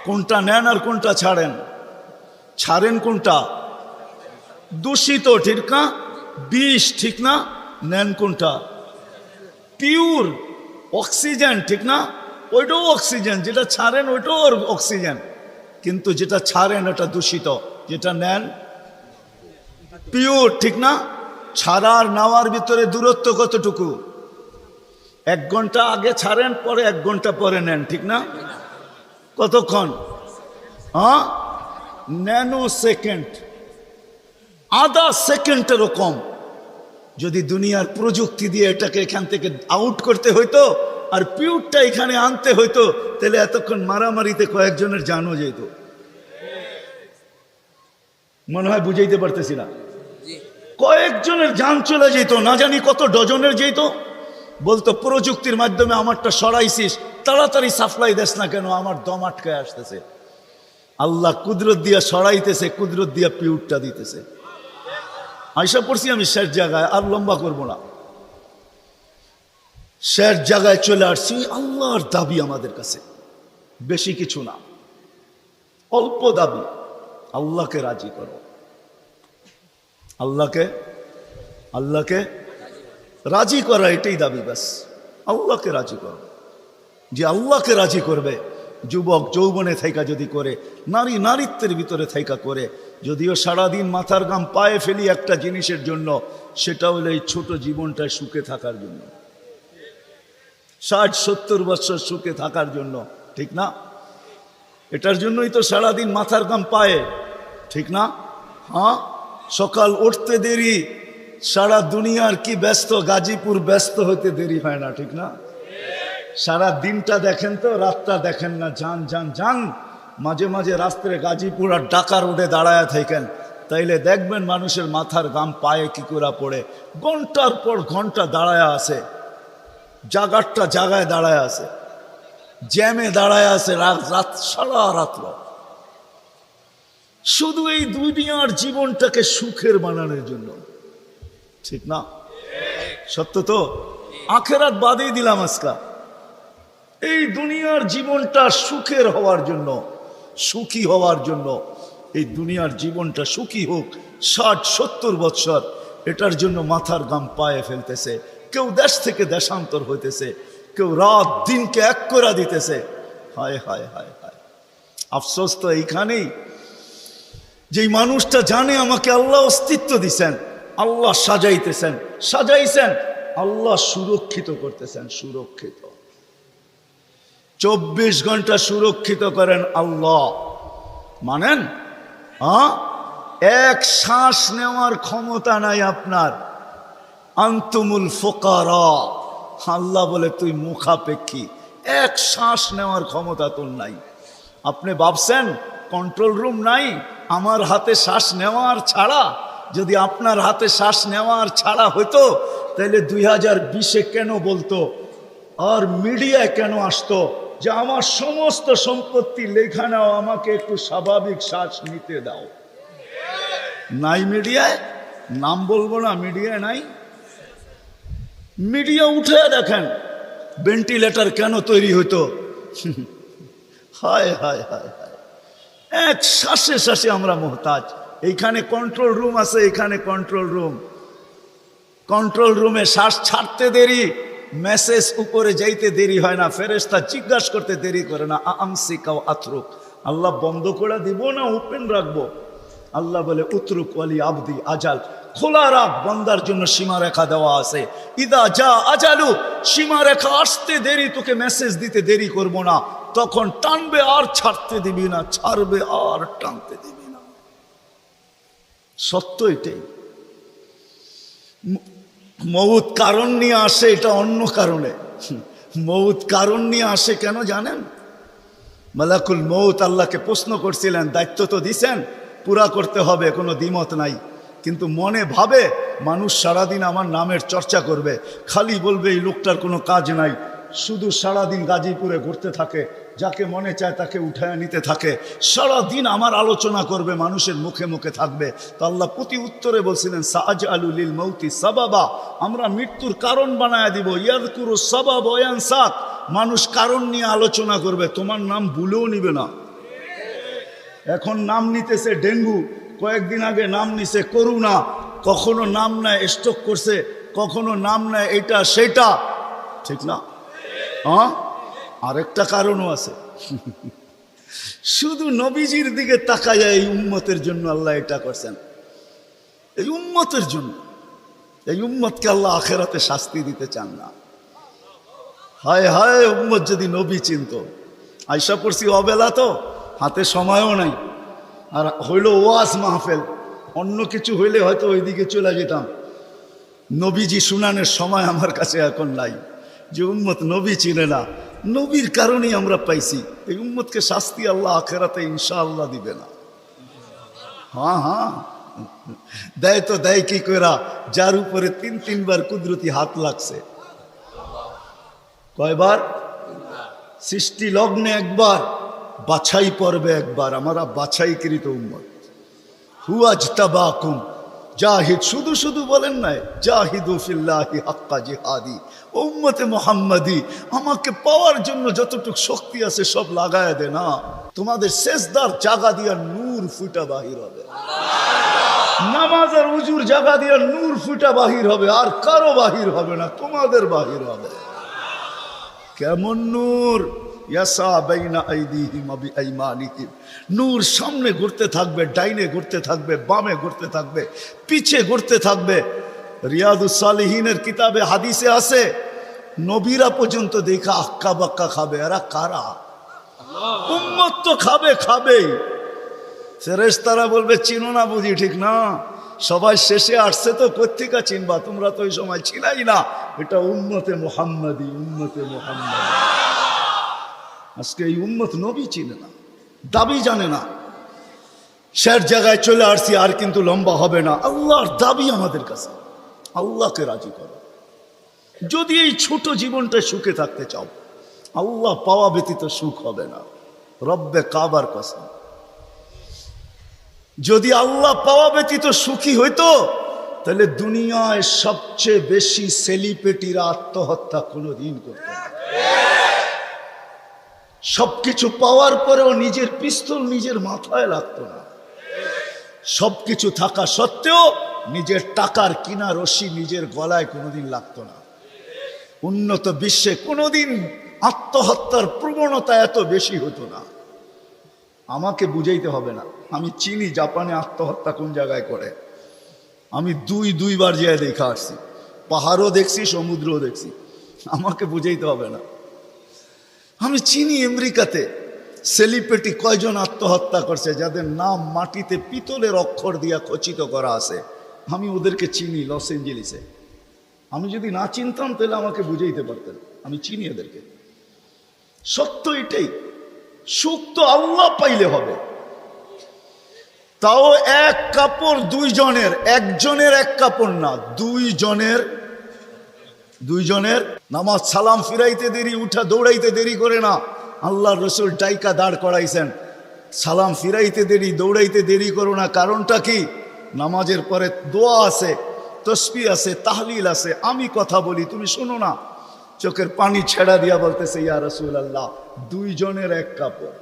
কোনটা নেন আর কোনটা ছাড়েন? ছাড়েন কোনটা? দূষিত, ঠিক না? বিষ, ঠিক না? নেন কোনটা? পিওর অক্সিজেন, ঠিক না? ওইটাও অক্সিজেন, যেটা ছাড়েন ওইটাও অক্সিজেন, কিন্তু যেটা ছাড়েন ওটা দূষিত, যেটা নেন পিওর, ঠিক না? ছাড়ার নেওয়ার ভিতরে দূরত্ব কতটুকু? 1 ঘন্টা আগে ছাড়েন, পরে 1 ঘন্টা পরে নেন, ঠিক না? কতক্ষণ? ন্যানো সেকেন্ড, আধা সেকেন্ডেরও কম। যদি দুনিয়ার প্রযুক্তি দিয়ে এটাকে এখান থেকে আউট করতে হইতো আর পিউরটা এখানে আনতে হইতো, তাহলে এতক্ষণ মারামারিতে কয়েকজনের জানও যেত। মনে হয় বুঝাইতে পারতেছি না? কয়েকজনের জান চলে যেত, না জানি কত ডজনের যেত। বলতো প্রযুক্তির মাধ্যমে আমারটা সরাইছিস, তাড়াতাড়ি সাপ্লাই দেস না কেন, আমার দম আটকায় আসতেছে। আল্লাহ কুদরত দিয়া সরাইতেছে, কুদরত দিয়া পিউরটা দিতেছে। আয়সা পড়ছি আমি শেষ জায়গায়, আর লম্বা করবো না। শেষ জায়গায় চলে আসছি। আল্লাহর দাবি আমাদের কাছে বেশি কিছু না, অল্প দাবি। আল্লাহকে রাজি করো, আল্লাহকে রাজি করা, এটাই দাবি। ব্যাস আল্লাহকে রাজি করো। যে আল্লাহকে রাজি করবে, যুবক যৌবনে থাইকা যদি করে, নারী নারীত্বের ভিতরে থাইকা করে, যদিও সারাদিন মাথার ঘাম পায়ে ফেলি একটা জিনিসের জন্য, সেটা হলো এই ছোট জীবনটায় সুখে থাকার জন্য, 60-70 বছর সুখে থাকার জন্য, ঠিক না? এটার জন্যই তো সারাদিন মাথার ঘাম পায়ে, ঠিক না? সকাল উঠতে দেরি, সারা দুনিয়ার কি ব্যস্ত, গাজীপুর ব্যস্ত হতে দেরি হয় না, ঠিক না? সারা দিনটা দেখেন তো, রাতটা দেখেন না। যান যান যান, মাঝে মাঝে রাস্তায় গাজীপুর আর ঢাকা রোডে দাঁড়ায় থাকেন, তাইলে দেখবেন মানুষের মাথার ঘাম পায়ে কি করে পড়ে। ঘন্টার পর ঘন্টা দাঁড়ায় আছে, জাগারটা জাগায় দাঁড়ায় আছে, জ্যামে দাঁড়ায় আছে, রাত সারা রাত্র, শুধু এই দুনিয়ার জীবনটাকে সুখের বানানোর জন্য, ঠিক না? সত্য তো? আখেরাত বাদেই দিলাম আজকা, এই দুনিয়ার জীবনটা সুখের হওয়ার জন্য, সুখী হওয়ার জন্য, এই দুনিয়ার জীবনটা সুখী হোক 60-70 বৎসর, এটার জন্য মাথার ঘাম পায়ে ফেলতেছে। কেউ দেশ থেকে দেশান্তর হইতেছে, কেউ রাত দিনকে এক করে দিতেছে। হায় হায় হায় হায়, আফসোস তো এইখানেই, যেই মানুষটা জানে আমাকে আল্লাহ অস্তিত্ব দিছেন, আল্লাহ সাজাইছেন, আল্লাহ সুরক্ষিত করতেছেন, সুরক্ষিত 24 ঘন্টা সুরক্ষিত করেন আল্লাহ, মানেন? এক শ্বাস নেওয়ার ক্ষমতা নাই আপনার। আনতুমুল ফুকারা, আল্লাহ বলে তুই মুখাপেক্ষী, এক শ্বাস নেওয়ার ক্ষমতা তোর নাই। আপনি ভাবছেন কন্ট্রোল রুম নাই? আমার হাতে শ্বাস নেওয়ার ছাড়া, যদি আপনার হাতে শ্বাস নেওয়ার ছাড়া হইতো, তাহলে 2020-এ কেন বলতো আর মিডিয়ায় কেন আসতো যে আমার সমস্ত সম্পত্তি লেখা নাও, আমাকে একটু স্বাভাবিক শ্বাস নিতে দাও? নাই মিডিয়ায়, নাম বলবো না, মিডিয়ায় নাই। মিডিয়া উঠে দেখেন ভেন্টিলেটর কেন তৈরি হতো। হায় হায় হায় হায়, এক শ্বাসে শ্বাসে আমরা মোহতাজ। এইখানে কন্ট্রোল রুম আছে, এখানে কন্ট্রোল রুমে শ্বাস ছাড়তে দেরি, মেসেজ উপরে যাইতে দেরি হয় না, ফেরেশতা জিজ্ঞাসা করতে দেরি করে না, আমসিকা ওয়া আতরুক, আল্লাহ বন্ধ করে দিব না ওপেন রাখবো? আল্লাহ বলে উতরুক ওয়ালি আবদি আজাল, খোলা রাখ, বন্দার জন্য সীমারেখা দেওয়া আছে। ইদা যা আজালু, সীমারেখা আসতে দেরি, তোকে মেসেজ দিতে দেরি করব না, তখন টানবে আর ছাড়তে দিবি না, ছাড়বে আর টানতে দিবি না। সত্য এটাই। মউত কারণ নিয়ে আসে, এটা অন্য কারণে। মউত কারণ নিয়ে আসে কেন জানেন? মালাকুল মউত আল্লাহকে প্রশ্ন করছিলেন, দায়িত্ব তো দিছেন, পুরা করতে হবে, কোনো দ্বিমত নাই, কিন্তু মনে ভাবে মানুষ সারাদিন আমার নামের চর্চা করবে, খালি বলবে এই লোকটার কোনো কাজ নাই, শুধু সারাদিন গাজীপুরে ঘুরতে থাকে, যাকে মনে চায় তাকে উঠায় নিতে থাকে, সারাদিন আমার আলোচনা করবে, মানুষের মুখে মুখে থাকবে। তো আল্লাহ প্রতি উত্তরে বলছিলেন, সাআজআলু লিল মাউতি সাবাবা, আমরা মৃত্যুর কারণ বানায় দিব। ইয়াযকুরু সাবাব ওয়া ইয়ানসাক, মানুষ কারণ নিয়ে আলোচনা করবে, তোমার নাম ভুলেও নিবে না। এখন নাম নিতেছে ডেঙ্গু, কয়েকদিন আগে নাম নিছে করোনা, কখনো নাম নেয় স্ট্রোক করছে, কখনো নাম নেয় এটা সেটা, ঠিক না? আরেকটা কারণও আছে। শুধু নবীজির দিকে তাকায়, এই উম্মতের জন্য আল্লাহ এটা করছেন, এই উম্মতের জন্য। এই উম্মতকে আল্লাহ আখেরাতে শাস্তি দিতে চান না। হায় হায়, উম্মত যদি নবী চিনত। আয়সা পড়ছি অবেলা, তো হাতে সময়ও নাই, আর হইল ওয়াজ মাহফিল, অন্য কিছু হইলে হয়তো ওইদিকে চলে যেতাম। নবীজি শুনানের সময় আমার কাছে এখন নাই, যে উম্মত নবী চিনে না। নবীর কারণেই আমরা পাইছি। এই উম্মতকে শাস্তি আল্লাহ আখেরাতে ইনশাআল্লাহ দিবে না। হ্যাঁ, দেয় তো দেয় কি কইরা, যার উপরে 3-3 কুদরতি হাত লাগছে। কয়বার? সৃষ্টি লগ্নে একবার, বাছাই পর্বে একবার। আমরা বাছাইকৃত উম্মত। হুয়াজতাবাকুম জাহিদ, শুধু শুধু বলেন নাই, জাহিদু ফিল্লাহি হাক্কা জিহাদি। উম্মতে মুহাম্মাদি, আমাকে পাওয়ার জন্য যতটুকু শক্তি আছে সব লাগায় দে না। তোমাদের সেজদার জায়গা দিয়া নূর ফুটা বাহির হবে, নামাজ আর উজুর জায়গা দিয়া নূর ফুটা বাহির হবে, আর কারো বাহির হবে না, তোমাদের বাহির হবে। কেমন নূর? ইয়াসা বাইনা আইদিহিম ওয়া বিআইমানিহিম, নূর সামনে ঘুরতে থাকবে, ডাইনে ঘুরতে থাকবে, বামে ঘুরতে থাকবে, পিছে ঘুরতে থাকবে। রিয়াদুস সালিহিনের কিতাবে হাদিসে আছে, নবীরা পর্যন্ত দেখা আক্কা বাক্কা খাবে। এরা কারা? উম্মত তো খাবেই। ফেরেশতারা বলবে চিনো না বুঝি, ঠিক না? সবাই শেষে আসছে তো কোত্থেকে চিনবা, তোমরা তো ওই সময় ছিলাই না। এটা উম্মতে মুহাম্মাদি, উম্মতে মুহাম্মাদি। আজকে এই উম্মত নবী চিনে না, দাবি জানে না। শের জায়গায় চলে আসছি, আর কিন্তু লম্বা হবে না। আল্লাহর দাবি আমাদের কাছে, আল্লাহকে রাজি করো। যদি এই ছোট জীবনটায় সুখে থাকতে চাও, আল্লাহ পাওয়া ব্যতীত সুখ হবে না, রব্বে কাবার কসম। যদি আল্লাহ পাওয়া ব্যতীত সুখী হইতো, তাহলে দুনিয়ায় সবচেয়ে বেশি সেলিব্রিটিরা আত্মহত্যা কোনোদিন করত না। সবকিছু পাওয়ার পরেও নিজের পিস্তল নিজের মাথায় লাগতো না। সবকিছু থাকা সত্ত্বেও নিজের টাকার কিনা রশি নিজের গলায় কোনোদিন লাগতো না। উন্নত বিশ্বে কোনোদিন আত্মহত্যার প্রবণতা এত বেশি হতো না। আমাকে বুঝাইতে হবে না, আমি চিনি জাপানে আত্মহত্যা কোন জায়গায় করে। আমি দুইবার যেয়ে দেখা আসছি, পাহাড়ও দেখছি, সমুদ্রও দেখছি। আমাকে বুঝাইতে হবে না, আমি চিনি আমেরিকাতে সেলিব্রিটি কয়জন আত্মহত্যা করছে, যাদের নাম মাটিতে পিতলের অক্ষর দিয়া খচিত করা আছে। আমি ওদেরকে চিনি লস এঞ্জেলিসে। আমি যদি না চিনতাম তাহলে আমাকে বুঝাইতে পারতেন, আমি চিনি এদেরকে। সত্য এটাই, সুখ তো আল্লাহ পাইলে হবে। তাও এক কাপড় দুইজনের, একজনের এক কাপড় না, দুইজনের নামাজ সালাম ফিরাইতে দেরি, উঠা দৌড়াইতে দেরি করে না। আল্লাহ রসুল ডাইকা দাঁড় করাইছেন, সালাম ফিরাইতে দেরি, দৌড়াইতে দেরি করো না। কারণটা কি? নামাজের পরে দোয়া আছে, তসবিহ আছে, তাহলিল আছে। আমি কথা বলি, তুমি শোনো না। চোখের পানি ছেড়া দিয়া বলতেছে, ইয়া রাসূলুল্লাহ, দুইজনের এক কাপড়।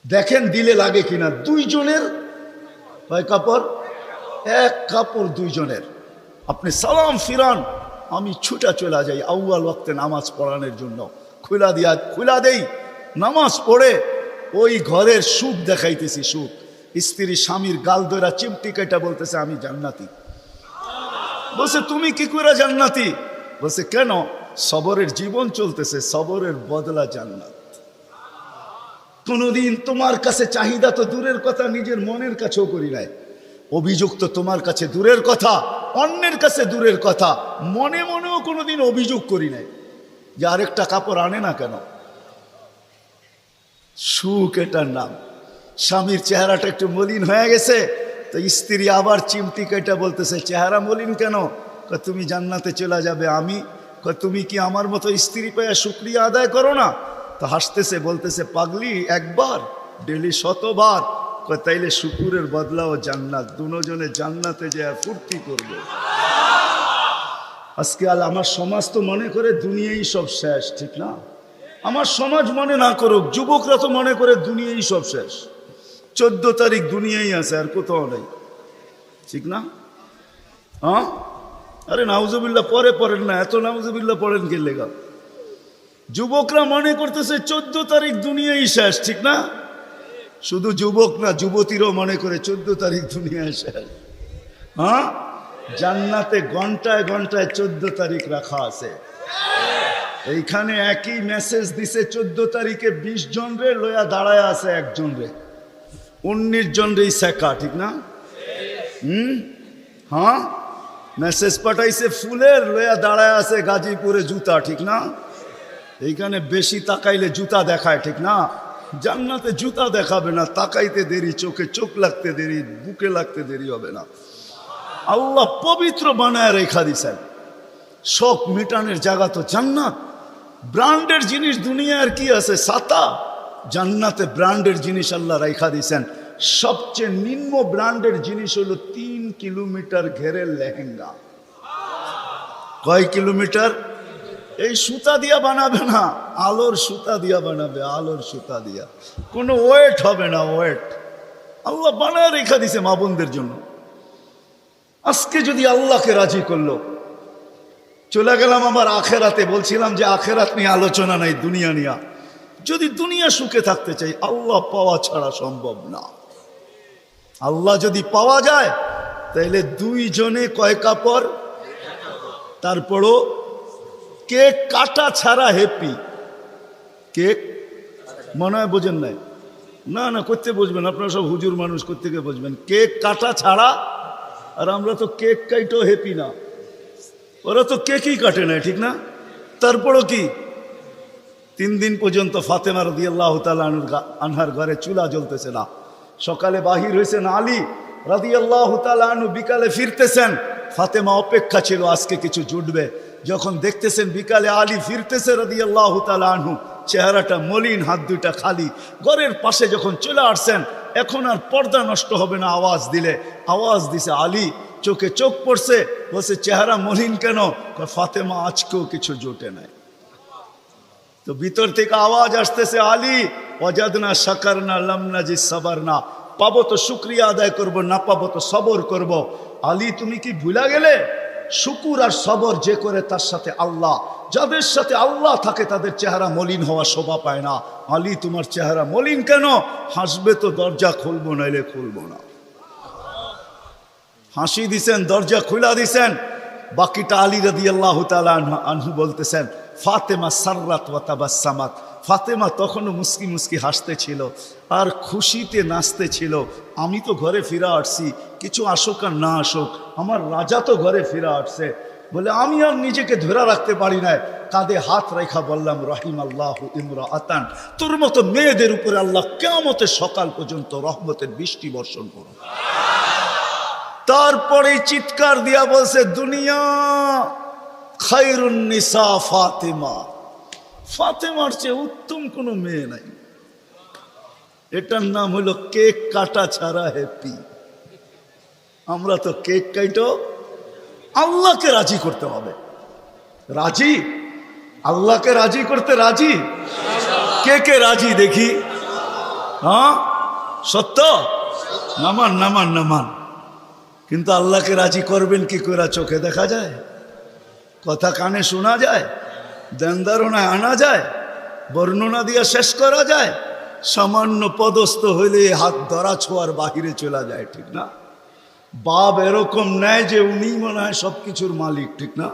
দেখেন দিলে লাগে কিনা। দুইজনের কয় কাপড়? এক কাপড় দুইজনের। আপনি সালাম ফিরান, আমি ছুটা চলে যাই আউয়াল ওয়াক্তে নামাজ পড়ানোর জন্য। খুলা দেই, নামাজ পড়ে ওই ঘরের সুখ দেখাইতেছি। সুখ, স্ত্রী স্বামীর গাল ধরা চিমটি কেটে বলতেছে, আমি জান্নাতি। বলছে, তুমি কি করে জান্নাতি? বলছে, কেন? সবরের জীবন চলতেছে, সবরের বদলা জান্নাত। কোনদিন তোমার কাছে চাহিদা তো দূরের কথা, নিজের মনের কাছেও করি নাই। অভিযোগ তো তোমার কাছে দূরের কথা, অন্যের কাছে দূরের কথা, মনে মনেও কোনোদিন অভিযোগ করি নাই যে আরেকটা কাপড় আনে না কেন। সুখ এটার নাম। স্বামীর চেহারাটা একটু মলিন হয়ে গেছে, তো স্ত্রী আবার চিমটি কেটে বলতেছে, চেহারা মলিন কেন? তুমি জান্নাতে চলে যাবে। আমি তুমি কি আমার মতো স্ত্রী পেয়ে শুকরিয়া আদায় করো না? তো হাসতেছে, বলতেছে, পাগলি, একবার ডেলি 100বার। তাইলে শুকুরের বদলাও জান্নাত। দুজনে জান্নাতে যায় ফুর্তি করবে। আজকে আমার সমাজ তো মনে করে দুনিয়াই সব শেষ, ঠিক না? আমার সমাজ মনে না করুক, যুবকরা তো মনে করে দুনিয়াই সব শেষ। 14 তারিখ দুনিয়াই আছে, আর কোথাও নেই, ঠিক না? হ্যাঁ, আরে নাউজুবিল্লাহ পরে পড়েন না, এত নাউজুবিল্লাহ পড়েন কে লেগা? যুবকরা মনে করতেছে 14 তারিখ দুনিয়াই শেষ, ঠিক না? শুধু যুবক না, যুবতীরও মনে করে 14 তারিখ দুনিয়ায় শেষ। হ্যাঁ, জান্নাতে ঘন্টায় ঘন্টায় 14 তারিখ রাখা আছে। এইখানে একই মেসেজ দিছে, 14 তারিখে 20 জন রে লইয়া দাঁড়ায় আছে, একজন রে 19 জন রে শেখা, ঠিক না? হ্যাঁ, মেসেজ পাঠাইছে ফুলের, লইয়া দাঁড়ায় আছে গাজীপুরে জুতা, ঠিক না? এইখানে বেশি তাকাইলে জুতা দেখায়, ঠিক না? জান্নাতে জুতা দেখাবে না, তাকাইতে দেরি, চোখে চোখ লাগতে দেরি, বুকে লাগতে দেরি হবে না। আল্লাহ পবিত্র বানায় রেখা দিছেন। শখ মিটানের জায়গা তো জান্নাত। ব্র্যান্ডের জিনিস দুনিয়ার কি আছে? ছাতা। জান্নাতে ব্র্যান্ডের জিনিস আল্লাহ রেখা দিছেন। সবচেয়ে নিম্ন ব্র্যান্ডের জিনিস হলো 3 কিলোমিটার ঘেরের লেহেঙ্গা। কয় কিলোমিটার? এই সুতা দিয়া বানাবে না, আলোর সুতা দিয়া বানাবে, আলোর সুতা দিয়া। কোনো ওয়েট হবে না, ওয়েট। আল্লাহ বানায় রেখা দিছে মা বোনদের জন্য। আজকে যদি আল্লাহকে রাজি করলো, চলে গেলাম আমার আখেরাতে। বলছিলাম যে আখেরাত নিয়ে আলোচনা নাই, দুনিয়া নিয়ে। যদি দুনিয়া সুখে থাকতে চাই, আল্লাহ পাওয়া ছাড়া সম্ভব না। আল্লাহ যদি পাওয়া যায়, তাইলে দুইজনে কয় কাপড়? তারপরও কেক কাটা ছাড়া হ্যাপি। কেক মনে হয় বোঝেন নাই, না না, করতে বসবেন আপনারা সব হুজুর মানুষ, করতে বসবেন। কেক কাটা ছাড়া, আর আমরা তো কেক কাইটেও হ্যাপি না, ওরা তো কেকই কাটে না, ঠিক না? তারপরও কি 3 দিন পর্যন্ত ফাতেমা রাদিয়াল্লাহু তাআলা আনহার ঘরে চুলা জ্বলতেছে না। সকালে বাহির হয়েছেন আলী রাদিয়াল্লাহু তাআলা আনহু, বিকালে ফিরতেছেন। ফাতেমা অপেক্ষা ছিল আজকে কিছু জুটবে। যখন দেখতেছেন বিকালে আলী ফিরতেছে রাদিয়াল্লাহু তাআলা আনহু, চেহারাটা মলিন, হাত দুইটা খালি, ঘরের পাশে যখন চলে আসছেন, এখন আর পর্দা নষ্ট হবে না আওয়াজ দিলে। আওয়াজ দিছে আলী, চোখে চোখ পড়ছে, বলছে চেহারা মলিন কেন? ফাতেমা আজকেও কিছু জোটে নাই। তো ভিতর থেকে আওয়াজ আসতেছে, আলী ওয়াজাদনা শাকারনা লাম নাজি সাবারনা, পাবো তো শুকরিয়া আদায় করব, না পাবো তো সবর করব। আলী তুমি কি ভুলা গেলে? শুকুর আর সবর যে করে তার সাথে আল্লাহ, যাদের সাথে আল্লাহ থাকে তাদের চেহারা মলিন হওয়া শোভা পায় না। আলী তোমার চেহারা মলিন কেন? হাসবে তো দরজা খুলবো, নাইলে খুলবো না। হাসি দিছেন, দরজা খুলা দিছেন। বাকিটা আলী রাদিয়াল্লাহু তাআলা আনহু বলতেছেন, ফাতেমা সাররাত ওয়া তাবাসসামাত, ফাতেমা তখনও মুস্কি মুস্কি হাসতেছিল আর খুশিতে নাচতেছিল। আমি তো ঘরে ফিরে আসছি, কিছু আসুক আর না আসুক, আমার রাজা তো ঘরে ফিরে আসছে। বলে আমি আর নিজেকে ধরে রাখতে পারি না, কাঁধে হাত রেখা বললাম, রাহিমাল্লাহু ইমরাআতান, তোর মতো মেয়েদের উপরে আল্লাহ কিয়ামতের সকাল পর্যন্ত রহমতের বৃষ্টি বর্ষণ করুন। তারপরে চিৎকার দিয়া বলছে, দুনিয়া খায়রুন নিসা ফাতেমা, ফাতেমার চেয়ে উত্তম কোনো মেয়ে নাই। এটার নাম হলো কেক কাটা ছাড়া হ্যাপি। আমরা তো কেক কাইটো, আল্লাহকে রাজি করতে হবে। রাজি? আল্লাহকে রাজি করতে রাজি? কে কে রাজি দেখি? হ্যাঁ সত্য? নামান নামান নামান। কিন্তু আল্লাহকে রাজি করবেন কি করে? চোখে দেখা যায়, কথা কানে শোনা যায়, দেনদারণায় আনা যায়, বর্ণনা দিয়ে শেষ করা যায়? সামান্য পদস্থ হইলে হাত ধরা ছোঁয়ার বাহিরে চলে যায়, ঠিক না? বাপ এরকম নেয় যে উনি মনে হয় সব কিছুর মালিক, ঠিক না?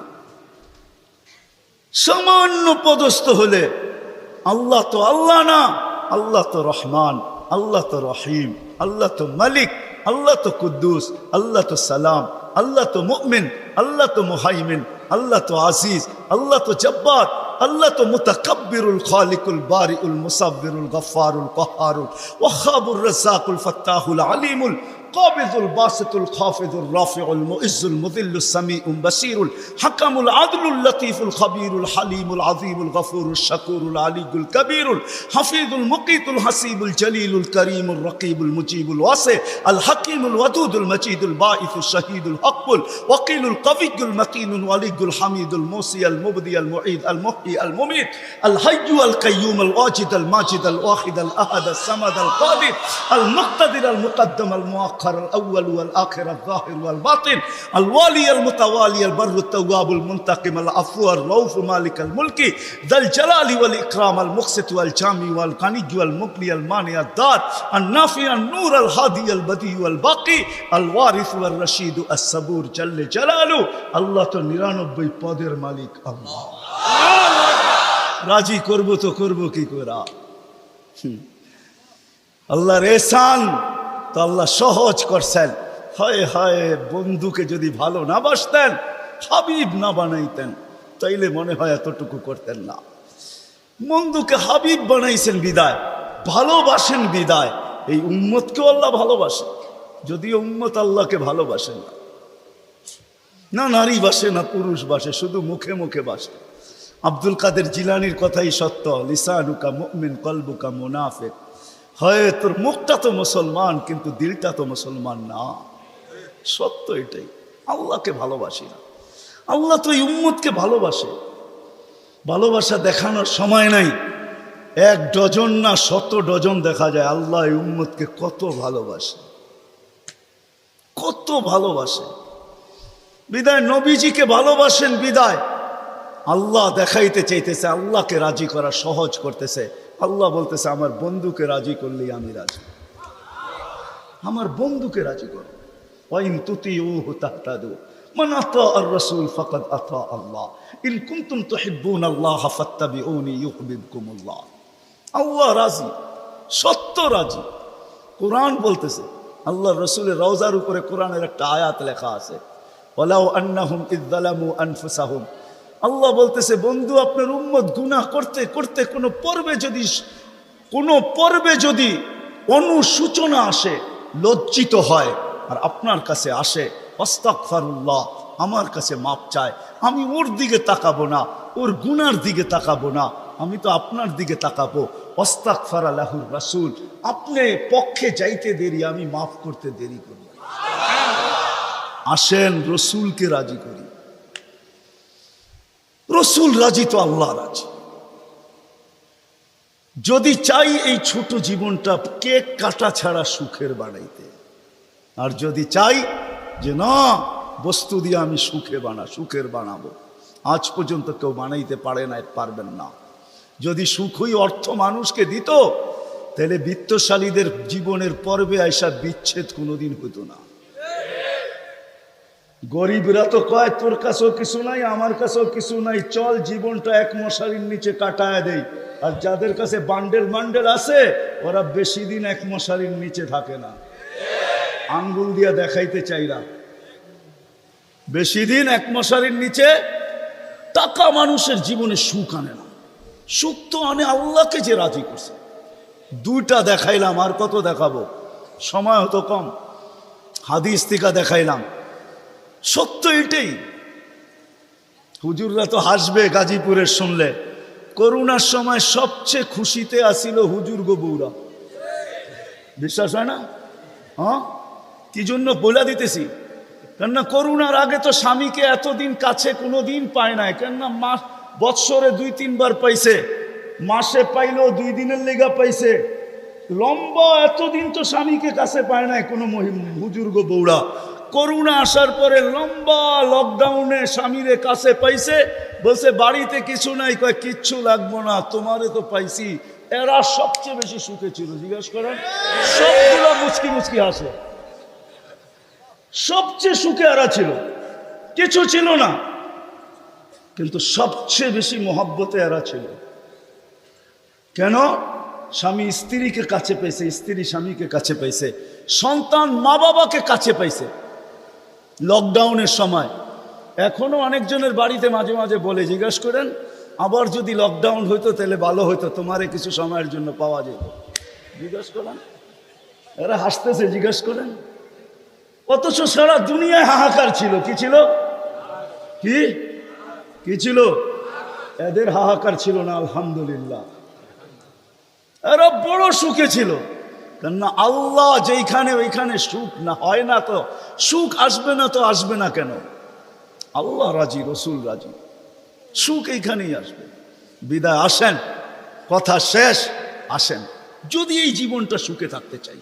সামান্য পদস্থ হলে আল্লাহ তো আল্লাহ না, আল্লাহ তো রহমান, আল্লাহ তো রহিম, আল্লাহ তো মালিক, আল্লাহ তো কুদ্দুস, আল্লাহ তো সালাম, আল্লাহ তো মুমিন, আল্লাহ তো মুহাইমিন, আল্লাহ তো আজিজ, আল্লাহ তো জব্বার, আল্লাহ তো মুতাকাব্বিরুল খালিকুল বারিউল মুসাব্বিরুল গফফারুল কহ্হারুল ওয়াহাবুর রাজ্জাকুল ফাত্তাহুল আলিমুল قابض الباسط الخافض الرافع المؤز المذل السميع البصير الحكم العدل اللطيف الخبير الحليم العظيم الغفور الشكور العلي الكبير الحفيظ المقيت الحسيب الجليل الكريم الرقيب المجيب الواسع الحكيم الودود المجيد الباعث الشهيد الحق الوكيل القوي المتين الولي الحميد الموصي المبدي المعيد المحيي المميت الحي القيوم الواجد الماجد الواحد الأحد الصمد القادر المقتدر المقدم المؤخر الأول والآخر الظاهر والباطن الوالي المتوالي البر التواب المنتقم العفو الرؤوف مالك الملك ذا الجلال والإكرام المقسط والجامع والغني والمغني المانع الدار النافع النور الهادي البديع والباقي الوارث والرشيد الصبور جل جلاله الله তো 99 পদের মালিক আল্লাহ। রাজি করব তো করব কি করে? আল্লাহর এহসান তো আল্লাহ সহজ করছেন। হায় হায়, বন্ধুকে যদি ভালো না বাসতেন, হাবিব না বানাইতেন, তাইলে মনে হয় এতটুকু করতেন না। বন্ধুকে হাবিব বানাইছেন বিদায়, ভালোবাসেন বিদায়, এই উম্মতকেও আল্লাহ ভালোবাসে। যদিও উম্মত আল্লাহকে ভালোবাসে না, না নারী বাসে না পুরুষ বাসে, শুধু মুখে মুখে বাসে। আব্দুল কাদের জিলানির কথাই সত্য, লিসানুকা মুমিন কলবুকা মুনাফিক। হয় তোর মুখটা তো মুসলমান কিন্তু দিলটা তো মুসলমান না। সত্য এটাই। আল্লাহকে ভালোবাসি না, আল্লাহ তো এই উম্মতকে ভালোবাসে। ভালোবাসা দেখানোর সময় নাই, 1 ডজন না 100 ডজন দেখা যায় আল্লাহ এই উম্মতকে কত ভালোবাসে, কত ভালোবাসে। বিদায় নবীজিকে ভালোবাসেন বিদায় আল্লাহ দেখাইতে চাইতেছে, আল্লাহকে রাজি করা সহজ করতেছে। আল্লাহ বলতেছে আমার বন্ধুকে রাজি করলেই আমি রাজি, আমার বন্ধুকে রাজি করো। ওয়াইন তুতিউহু তাহতাদু মান আতা আর রাসূল ফাকাদ আতা আল্লাহ ইন কুনতুম তুহিব্বুনাল্লাহ ফাত্তাবিউনি ইউহিব্বুকুমুল্লাহ। আল্লাহ রাজি, সত্য রাজি। কোরআন বলতেছে, আল্লাহ রসুলের রওজার উপরে কোরআনের একটা আয়াত লেখা আছে, ওয়ালাউ আন্নাহুম ইয যালামু আনফুসাহুম। আল্লাহ বলতেছে, বন্ধু আপনার উম্মত গুনাহ করতে করতে কোনো পর্বে যদি অনুসূচনা আসে, লজ্জিত হয় আর আপনার কাছে আসে, আস্তাগফিরুল্লাহ, আমার কাছে মাপ চায়, আমি ওর দিকে তাকাবো না, ওর গুনার দিকে তাকাবো না, আমি তো আপনার দিকে তাকাবো। আস্তাগফারা লাহুর রাসূল, আপনি পক্ষে যাইতে দেরি, আমি মাফ করতে দেরি করি। আসেন রসুলকে রাজি করি। রসুল রাজি তো আল্লাহ রাজি। যদি চাই এই ছোট জীবনটা কেক কাটা ছাড়া সুখের বানাইতে, আর যদি চাই যে না বস্তু দিয়ে আমি সুখের বানাবো, আজ পর্যন্ত কেউ বানাইতে পারবেন না। যদি সুখই অর্থ মানুষকে দিত, তাহলে বিত্তশালীদের জীবনের পর্বে আইসা বিচ্ছেদ কোনোদিন হতো না। গরিবরা তো কয় তোর কাছেও কিছু নাই, আমার কাছেও কিছু নাই, চল জীবনটা এক মশারির নিচে কাটায় দেই। আর যাদের কাছে বান্ডেল আছে, ওরা বেশি দিন এক মশারির নিচে থাকে না। আঙ্গুল দিয়া দেখাইতে চাইরা, বেশি দিন এক মশারির নিচে। টাকা মানুষের জীবনে সুখ আনে না। সুখ তো আনে আল্লাহকে যে রাজি করছে। দুইটা দেখাইলাম, আর কত দেখাবো, সময় হতো কম। হাদিস থেকে দেখাইলাম, সত্য এটাই। হুজুররা তো হাসবে গাজীপুরের শুনলে। করোনার সময় সবচেয়ে খুশিতে আসিল হুজুর গো বউরা। বিশ্বাস হয় না? হ্যাঁ, কি জন্য বলে দিতেছি, কেননা করোনার আগে তো স্বামীকে এতদিন কাছে কোনোদিন পায় নাই। কেননা বৎসরে 2-3 বার পাইছে, মাসে পাইলেও 2 দিনের লেগা পাইছে। লম্বা এতদিন তো স্বামীকে কাছে পায় নাই কোনো হুজুর গো বউরা। করোনা আসার পরে লম্বা লকডাউনে স্বামীরে কাছে পাইছে, বলছে বাড়িতে কিছু নাই, কয় কিচ্ছু লাগবো না, তোমারে তো পাইছি। এরা সবচেয়ে বেশি সুখে ছিল, জিজ্ঞেস করেন। সবগুলো মুচকি মুচকি হাসে, সবচেয়ে সুখে এরা ছিল, কিছু ছিল না, কিন্তু সবচেয়ে বেশি মহব্বতে এরা ছিল। কেন? স্বামী স্ত্রীকে কাছে পাইছে, স্ত্রী স্বামীকে কাছে পাইছে, সন্তান মা বাবাকে কাছে পাইছে লকডাউনের সময়। এখনো অনেকজনের বাড়িতে মাঝে মাঝে বলে, জিজ্ঞেস করেন আবার যদি লকডাউন হইতো তাহলে ভালো হইতো, তোমারে কিছু সময়ের জন্য পাওয়া যেত। জিজ্ঞেস করেন, এরা হাসতেছে, জিজ্ঞেস করেন। অথচ সারা দুনিয়ায় হাহাকার ছিল। কি ছিল? কি ছিল? এদের হাহাকার ছিল না, আলহামদুলিল্লাহ। এরা বড় সুখে ছিল। কেননা আল্লাহ যেইখানে ওইখানে সুখ না হয় না, তো সুখ আসবে না, তো আসবে না কেন? আল্লাহ রাজি, রসুল রাজি, সুখ এইখানেই আসবে। বিদায় আসেন, কথা শেষ। আসেন, যদি এই জীবনটা সুখে থাকতে চাই,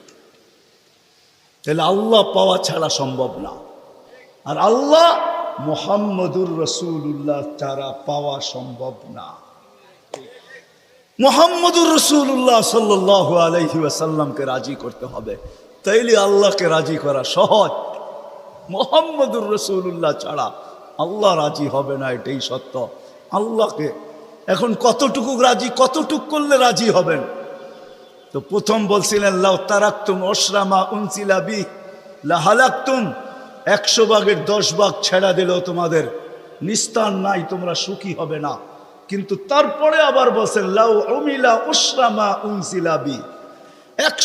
তাহলে আল্লাহ পাওয়া ছাড়া সম্ভব না। আর আল্লাহ মুহাম্মদুর রাসূলুল্লাহ ছাড়া পাওয়া সম্ভব না। মুহাম্মদুর রাসূলুল্লাহ সাল্লাল্লাহু আলাইহি ওয়াসাল্লামকে রাজি করতে হবে, তাইলে আল্লাহকে রাজি করা সহজ। মুহাম্মদুর রাসূলুল্লাহ ছাড়া আল্লাহ রাজি হবে না, এটাই সত্য। আল্লাহকে এখন কতটুকু করলে রাজি হবেন? তো প্রথম বলছিলেন, লাউ তারাকতুম উশরামা উনসিলা বি লাহালাকতুম, 100 ভাগের 10 ভাগ ছেড়া দিলেও তোমাদের নিস্তার নাই, তোমরা সুখী হবে না। কিন্তু তারপরে আবার বলছেন, লাউ উমিলা উশরামা উনসিলা বি, 100